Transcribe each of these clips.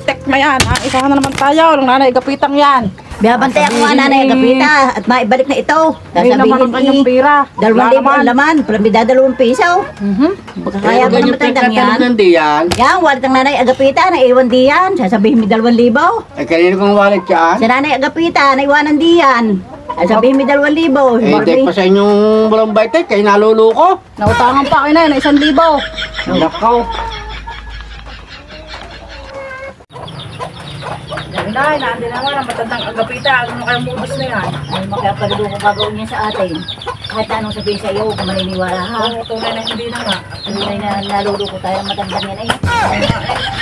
Tek na yan. Ah, isa na naman tayo. Ng nanay agapitang yan. Biyabantay ako nga nanay agapita at maibalik na ito. Ngayon naman ang kanyang pira. 2,000 ang laman. Palambida 2 piso. Kaya ko na matandang yan. Yan, walit ang nanay agapita. Naiwan diyan. Sasabihin mo 2,000. Eh, kanino kong wallet yan? Sa nanay agapita, naiwanan diyan. Sasabihin mo 2,000. Eh, tek pa sa inyong walang baytek, kayo naluluko. Nautangan pa kayo na yun. 1,000. Nakaw. Nay, naandi naman ang matandang agapita. Ano kayong modus na yan? Ay, magkapalido ko gagawin niya sa atin. Kahit anong sabihin sa iyo, kung maniniwala ha. Oo, tunay na hindi na nga. Tunay na naluluko tayo ang matandang yan ay.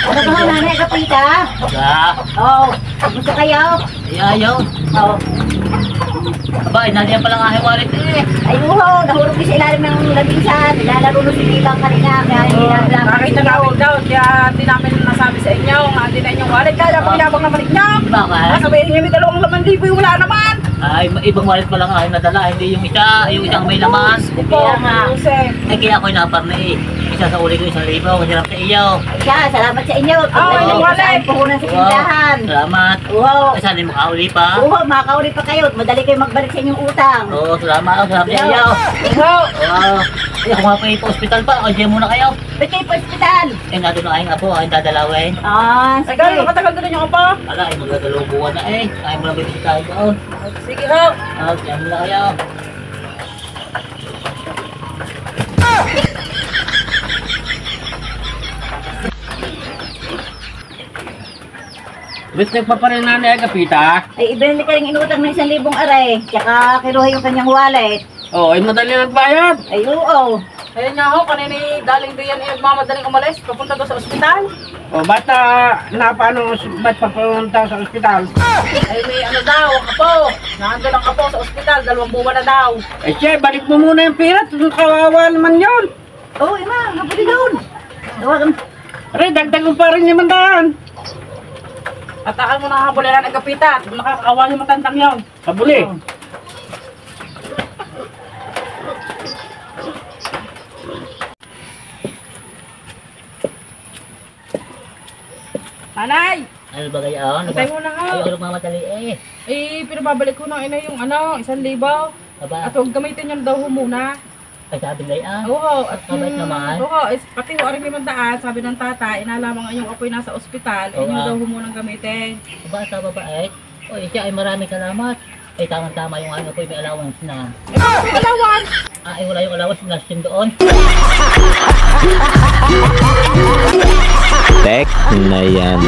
Ano ba nanay agapita? Oo. Gusto kayo? Ayaw. Oo. Aba, inaliyan pa lang aking wallet eh. Ay, uho, nahulog din sa ilalim ng labinsan. Nilalaro na si Bibang kanina. Kaya hindi na lang. Nakita namin daw. Kaya hindi namin nasabi sa inyo. Hindi na inyong wallet. Kaya pag inabang naman inyo. Bakit? Sabihin niyo may 2,000 wala naman. Ay, ibang wallet pa lang aking nadala. Hindi yung isa, yung isang may laman. Kaya nga. Jose. Ay, kaya ako'y naparna eh. Isa sa uli ko 1,000. Kasi lang sa iyo. Siya, salamat sa inyo. yung wallet. Puhunan sa tindahan. Salamat. Wow. Ay, sana yung makauli pa. Uho, makakauli pa kayo. Madali kayo magbalik sa inyong utang. Oo, salamat. Salamat sa iyo. Oo. Wow. Ay, ako nga pa yung hospital pa. Ay, diyan muna kayo. Ba't kayo pa ospital? Eh, nato na aking apo. Aking dadalawin. Ah, Ay, gano'n katagal doon yung apa? Ala, ay magdadalawang buwan na eh. Ay, mo lang bibisita tayo doon. Sige ho. Ah, diyan muna kayo. Bes, nagpaparin na ni agapita. ay ibili ka rin inutang ng 1,000 aray. Tsaka kinuha yung kanyang wallet. Oo, ay madali nagbayad. Ay, oo. Ayun nga ho, kanina daling diyan eh, magmamadaling umalis. Papunta doon sa ospital. O, ba't ba't papunta sa ospital? Ay may ano daw, kapo. Nandun ang kapo sa ospital. 2 buwan na daw. Eh, siya, balik mo muna yung pira. Kawawa naman yun. Oo, ima, napuli doon. Tawagan. Aray, dagdag mo pa rin yung mandaan. Atakan mo na habuliran ang kapita. Nakakawa yung matandang yun. Kabuli. Nanay! Ano ba kayo? Patay mo na nga. Ay, mamadali eh. Eh, pinababalik ko ng ina yung 1,000. Aba, At huwag gamitin yung daw ho muna. ay sabi na yan. Oo, at Mabait naman. Oo, pati ho aring 500, sabi ng tata, inalamang ang iyong apoy nasa ospital, Oo, inyo ah. daw ho munang gamitin. Aba, sa babae. O, siya ay maraming salamat. Ay, tamang-tama yung ano po, may allowance na. Eh, bakit alawan? Ay, wala yung allowance, nastin doon. Tek na yan.